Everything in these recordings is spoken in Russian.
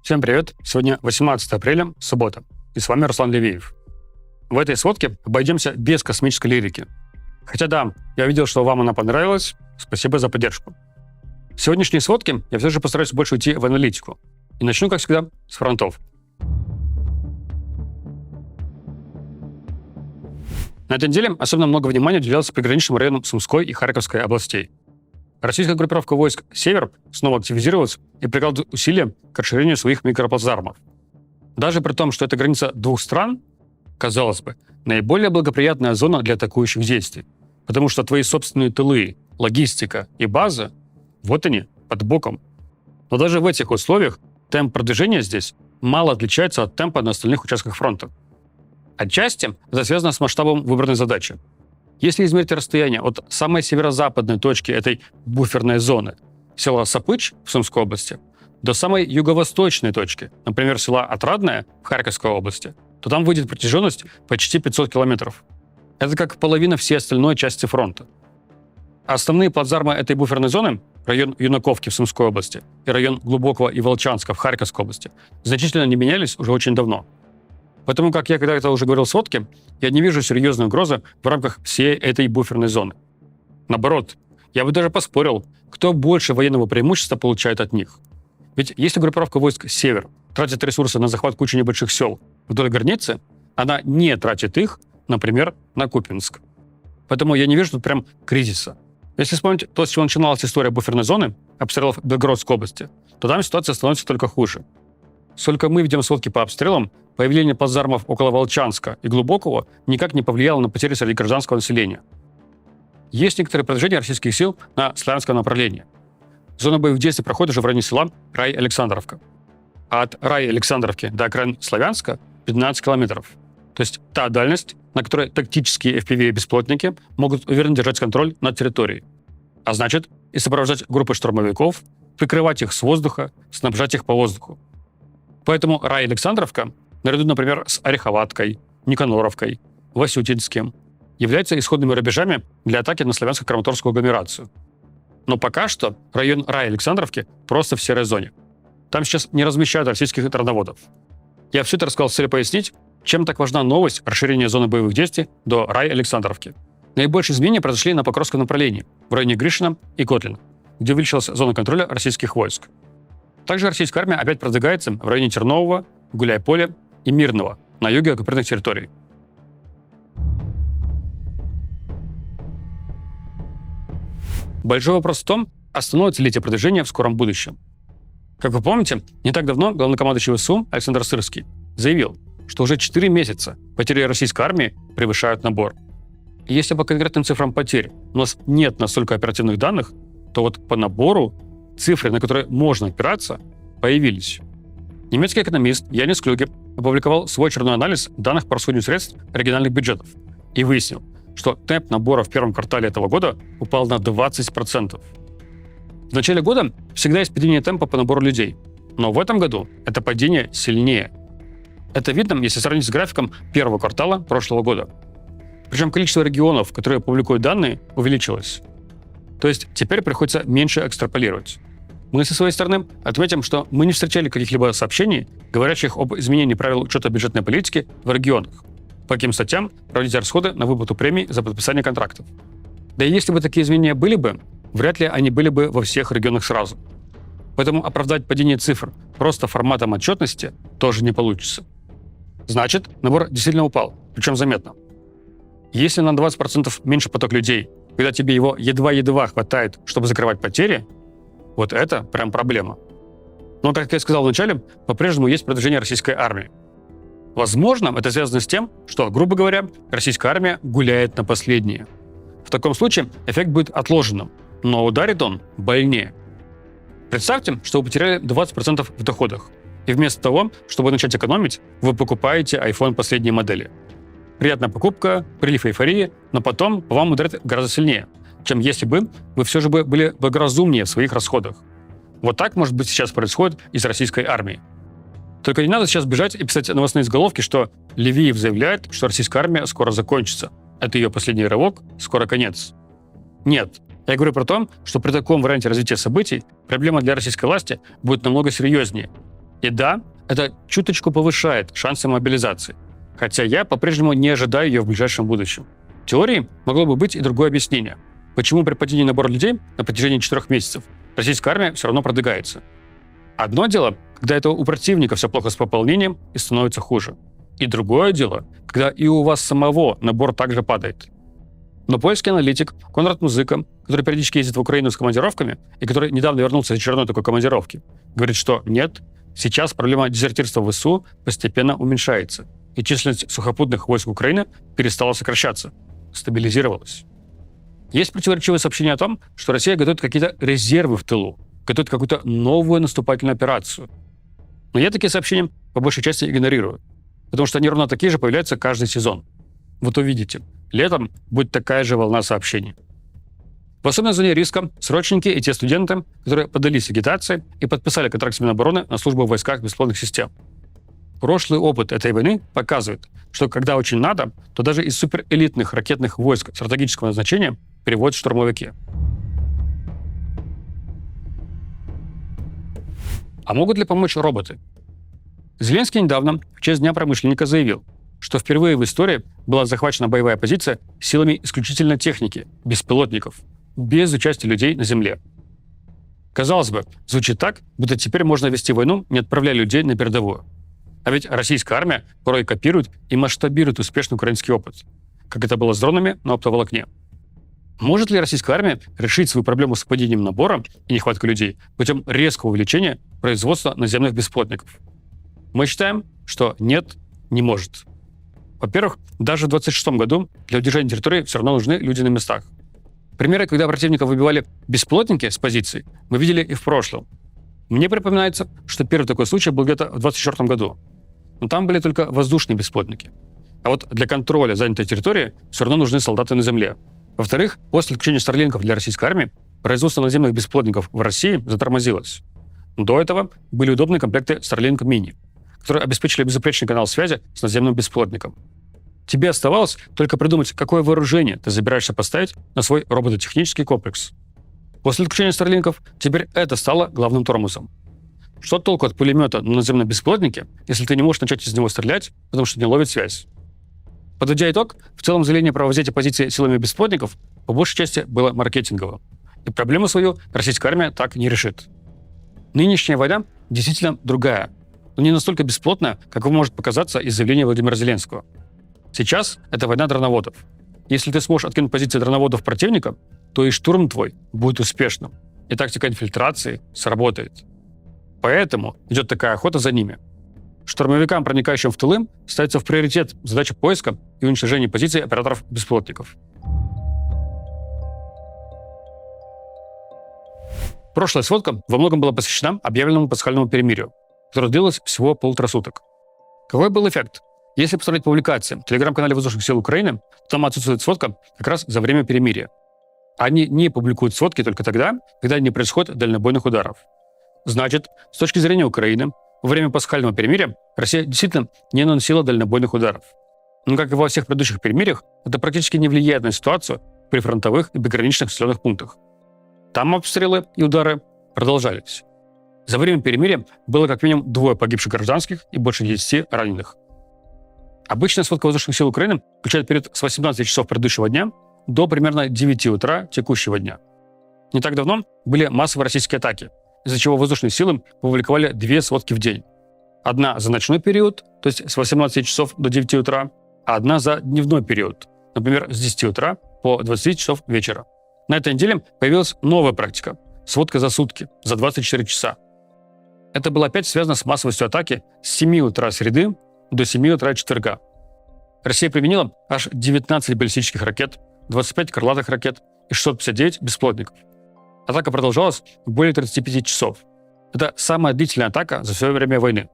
Всем привет! Сегодня 18 апреля, суббота, и с вами Руслан Левиев. В этой сводке обойдемся без космической лирики. Хотя да, я видел, что вам она понравилась, спасибо за поддержку. В сегодняшней сводке я все же постараюсь больше уйти в аналитику. И начну, как всегда, с фронтов. На этой неделе особенно много внимания уделялось приграничным районам Сумской и Харьковской областей. Российская группировка войск «Север» снова активизировалась и прикладывает усилия к расширению своих микроплацдармов. Даже при том, что это граница двух стран, казалось бы, наиболее благоприятная зона для атакующих действий, потому что твои собственные тылы, логистика и база, вот они, под боком. Но даже в этих условиях темп продвижения здесь мало отличается от темпа на остальных участках фронта. Отчасти это связано с масштабом выбранной задачи. Если измерить расстояние от самой северо-западной точки этой буферной зоны, села Сапыч в Сумской области, до самой юго-восточной точки, например, села Отрадное в Харьковской области, то там выйдет протяженность почти 500 километров. Это как половина всей остальной части фронта. Основные плацдармы этой буферной зоны, район Юнаковки в Сумской области и район Глубокого и Волчанска в Харьковской области, значительно не менялись уже очень давно. Поэтому, как я когда-то уже говорил в сводке, я не вижу серьезной угрозы в рамках всей этой буферной зоны. Наоборот, я бы даже поспорил, кто больше военного преимущества получает от них. Ведь если группировка войск «Север» тратит ресурсы на захват кучи небольших сел вдоль границы, она не тратит их, например, на Купинск. Поэтому я не вижу тут прям кризиса. Если вспомнить то, с чего начиналась история буферной зоны, обстрелов Белгородской области, то там ситуация становится только хуже. Сколько мы ведем сводки по обстрелам, появление плацдармов около Волчанска и Глубокого никак не повлияло на потери среди гражданского населения. Есть некоторые продвижения российских сил на славянском направлении. Зона боевых действий проходит уже в районе села Рай-Александровка. А от Рай-Александровки до окраин Славянска 15 километров. То есть та дальность, на которой тактические FPV-беспилотники могут уверенно держать контроль над территорией. А значит, и сопровождать группы штурмовиков, прикрывать их с воздуха, снабжать их по воздуху. Поэтому Рай-Александровка, наряду, например, с Ореховаткой, Никаноровкой, Васютинским, является исходными рубежами для атаки на славянско-краматорскую агломерацию. Но пока что район Рай-Александровки просто в серой зоне. Там сейчас не размещают российских дроноводов. Я все это рассказал с целью пояснить, чем так важна новость расширения зоны боевых действий до Рай-Александровки. Наибольшие изменения произошли на Покровском направлении, в районе Гришина и Котлина, где увеличилась зона контроля российских войск. Также российская армия опять продвигается в районе Тернового, Гуляйполя и Мирного на юге оккупированных территорий. Большой вопрос в том, остановится ли эти продвижения в скором будущем. Как вы помните, не так давно главнокомандующий ВСУ Александр Сырский заявил, что уже 4 месяца потери российской армии превышают набор. И если по конкретным цифрам потерь у нас нет настолько оперативных данных, то вот по набору цифры, на которые можно опираться, появились. Немецкий экономист Янис Клюге опубликовал свой очередной анализ данных по расходованию средств региональных бюджетов и выяснил, что темп набора в первом квартале этого года упал на 20%. В начале года всегда есть падение темпа по набору людей, но в этом году это падение сильнее. Это видно, если сравнить с графиком первого квартала прошлого года. Причем количество регионов, которые публикуют данные, увеличилось. То есть теперь приходится меньше экстраполировать. Мы со своей стороны отметим, что мы не встречали каких-либо сообщений, говорящих об изменении правил учета бюджетной политики в регионах. По каким статьям проводить расходы на выплату премий за подписание контрактов. Да и если бы такие изменения были бы, вряд ли они были бы во всех регионах сразу. Поэтому оправдать падение цифр просто форматом отчетности тоже не получится. Значит, набор действительно упал, причем заметно. Если на 20% меньше поток людей, когда тебе его едва-едва хватает, чтобы закрывать потери, вот это прям проблема. Но, как я сказал в начале, по-прежнему есть продвижение российской армии. Возможно, это связано с тем, что, грубо говоря, российская армия гуляет на последние. В таком случае эффект будет отложенным, но ударит он больнее. Представьте, что вы потеряли 20% в доходах, и вместо того, чтобы начать экономить, вы покупаете iPhone последней модели. Приятная покупка, прилив эйфории, но потом по вам ударит гораздо сильнее, чем если бы вы все же были благоразумнее в своих расходах. Вот так, может быть, сейчас происходит и с российской армией. Только не надо сейчас бежать и писать новостные заголовки, что Левиев заявляет, что российская армия скоро закончится. Это ее последний рывок, скоро конец. Нет. Я говорю про то, что при таком варианте развития событий проблема для российской власти будет намного серьезнее. И да, это чуточку повышает шансы мобилизации. Хотя я по-прежнему не ожидаю ее в ближайшем будущем. В теории могло бы быть и другое объяснение. Почему при падении набора людей на протяжении 4 месяцев российская армия все равно продвигается? Одно дело, когда это у противника все плохо с пополнением и становится хуже. И другое дело, когда и у вас самого набор также падает. Но польский аналитик Конрад Музыка, который периодически ездит в Украину с командировками и который недавно вернулся из очередной такой командировки, говорит, что нет, сейчас проблема дезертирства в ВСУ постепенно уменьшается, и численность сухопутных войск Украины перестала сокращаться, стабилизировалась. Есть противоречивые сообщения о том, что Россия готовит какие-то резервы в тылу, готовит какую-то новую наступательную операцию. Но я такие сообщения по большей части игнорирую, потому что они ровно такие же появляются каждый сезон. Вот увидите, летом будет такая же волна сообщений. В особенной зоне риска срочники и те студенты, которые подались агитации и подписали контракт с Минобороны на службу в войсках бесплотных систем. Прошлый опыт этой войны показывает, что когда очень надо, то даже из суперэлитных ракетных войск стратегического назначения переводят штурмовики. А могут ли помочь роботы? Зеленский недавно, в честь Дня промышленника, заявил, что впервые в истории была захвачена боевая позиция силами исключительно техники, беспилотников, без участия людей на земле. Казалось бы, звучит так, будто теперь можно вести войну, не отправляя людей на передовую. А ведь российская армия порой копирует и масштабирует успешный украинский опыт, как это было с дронами на оптоволокне. Может ли российская армия решить свою проблему с падением набора и нехваткой людей путем резкого увеличения производства наземных беспилотников? Мы считаем, что нет, не может. Во-первых, даже в 2026 году для удержания территории все равно нужны люди на местах. Примеры, когда противника выбивали беспилотники с позиций, мы видели и в прошлом. Мне припоминается, что первый такой случай был где-то в 2024 году. Но там были только воздушные беспилотники. А вот для контроля занятой территории все равно нужны солдаты на земле. Во-вторых, после отключения старлинков для российской армии производство наземных беспилотников в России затормозилось. До этого были удобные комплекты Starlink Mini, которые обеспечили безупречный канал связи с наземным беспилотником. Тебе оставалось только придумать, какое вооружение ты собираешься поставить на свой робототехнический комплекс. После отключения старлинков теперь это стало главным тормозом. Что толку от пулемета на наземном беспилотнике, если ты не можешь начать из него стрелять, потому что не ловит связь? Подводя итог, в целом заявление про взятие позиции силами беспилотников по большей части было маркетинговым. И проблему свою российская армия так не решит. Нынешняя война действительно другая, но не настолько бесплотная, как вам может показаться из заявления Владимира Зеленского. Сейчас это война дроноводов. Если ты сможешь откинуть позиции дроноводов противника, то и штурм твой будет успешным, и тактика инфильтрации сработает. Поэтому идет такая охота за ними. Штурмовикам, проникающим в тылы, ставится в приоритет задача поиска и уничтожения позиций операторов беспилотников. Прошлая сводка во многом была посвящена объявленному пасхальному перемирию, которое длилось всего 1,5 суток. Какой был эффект? Если посмотреть публикации в телеграм-канале Воздушных сил Украины, то там отсутствует сводка как раз за время перемирия. Они не публикуют сводки только тогда, когда не происходит дальнобойных ударов. Значит, с точки зрения Украины, во время пасхального перемирия Россия действительно не наносила дальнобойных ударов. Но, как и во всех предыдущих перемириях, это практически не влияет на ситуацию при фронтовых и приграничных населенных пунктах. Там обстрелы и удары продолжались. За время перемирия было как минимум 2 погибших гражданских и больше 10 раненых. Обычная сводка Воздушных сил Украины включает период с 18 часов предыдущего дня до примерно 9 утра текущего дня. Не так давно были массовые российские атаки, из-за чего воздушные силы публиковали 2 сводки в день. Одна за ночной период, то есть с 18 часов до 9 утра, а одна за дневной период, например, с 10 утра по 20 часов вечера. На этой неделе появилась новая практика – сводка за сутки, за 24 часа. Это было опять связано с массовостью атаки с 7 утра среды до 7 утра четверга. Россия применила аж 19 баллистических ракет, 25 крылатых ракет и 659 беспилотников. Атака продолжалась более 35 часов. Это самая длительная атака за все время войны.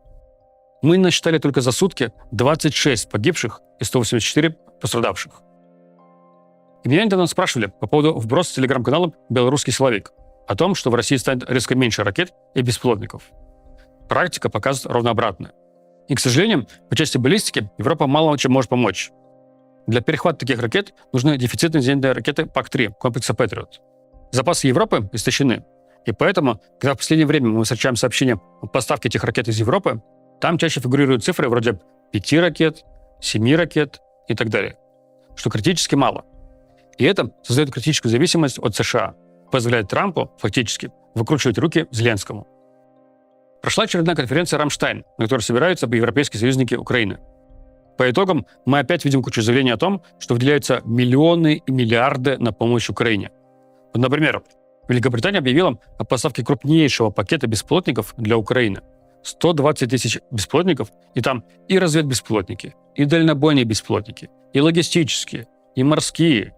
Мы насчитали только за сутки 26 погибших и 184 пострадавших. И меня недавно спрашивали по поводу вброса телеграм-канала «Белорусский силовик» о том, что в России станет резко меньше ракет и беспилотников. Практика показывает ровно обратное. И, к сожалению, по части баллистики Европа мало чем может помочь. Для перехвата таких ракет нужны дефицитные зенитные ракеты ПАК-3 комплекса Patriot. Запасы Европы истощены, И поэтому, когда в последнее время мы встречаем сообщения о поставке этих ракет из Европы, там чаще фигурируют цифры вроде 5 ракет, 7 ракет и так далее, что критически мало. И это создает критическую зависимость от США, позволяет Трампу фактически выкручивать руки Зеленскому. Прошла очередная конференция «Рамштайн», на которой собираются европейские союзники Украины. По итогам мы опять видим кучу заявлений о том, что выделяются миллионы и миллиарды на помощь Украине. Вот, например, Великобритания объявила о поставке крупнейшего пакета беспилотников для Украины. 120 тысяч беспилотников, и там и разведбеспилотники, и дальнобойные беспилотники, и логистические, и морские.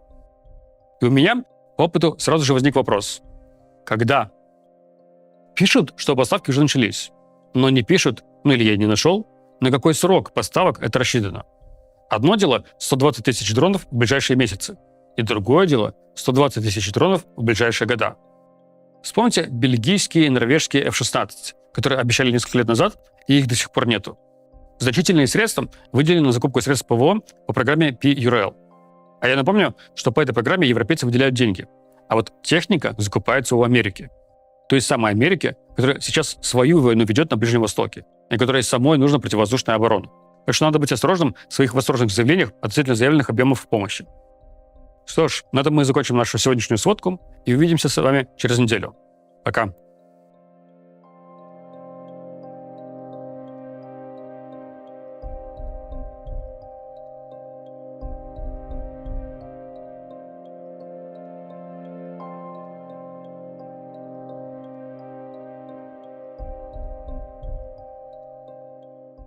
И у меня по опыту сразу же возник вопрос. Когда? Пишут, что поставки уже начались, но не пишут, или я не нашел, на какой срок поставок это рассчитано. Одно дело 120 тысяч дронов в ближайшие месяцы, и другое дело 120 тысяч дронов в ближайшие года. Вспомните бельгийские и норвежские F-16, которые обещали несколько лет назад, и их до сих пор нету. Значительные средства выделены на закупку средств ПВО по программе PURL. А я напомню, что по этой программе европейцы выделяют деньги, а вот техника закупается у Америки. Той самой Америки, которая сейчас свою войну ведет на Ближнем Востоке, и которой самой нужна противовоздушная оборона. Так что надо быть осторожным в своих восторженных заявлениях относительно заявленных объемов помощи. Что ж, на этом мы закончим нашу сегодняшнюю сводку и увидимся с вами через неделю. Пока.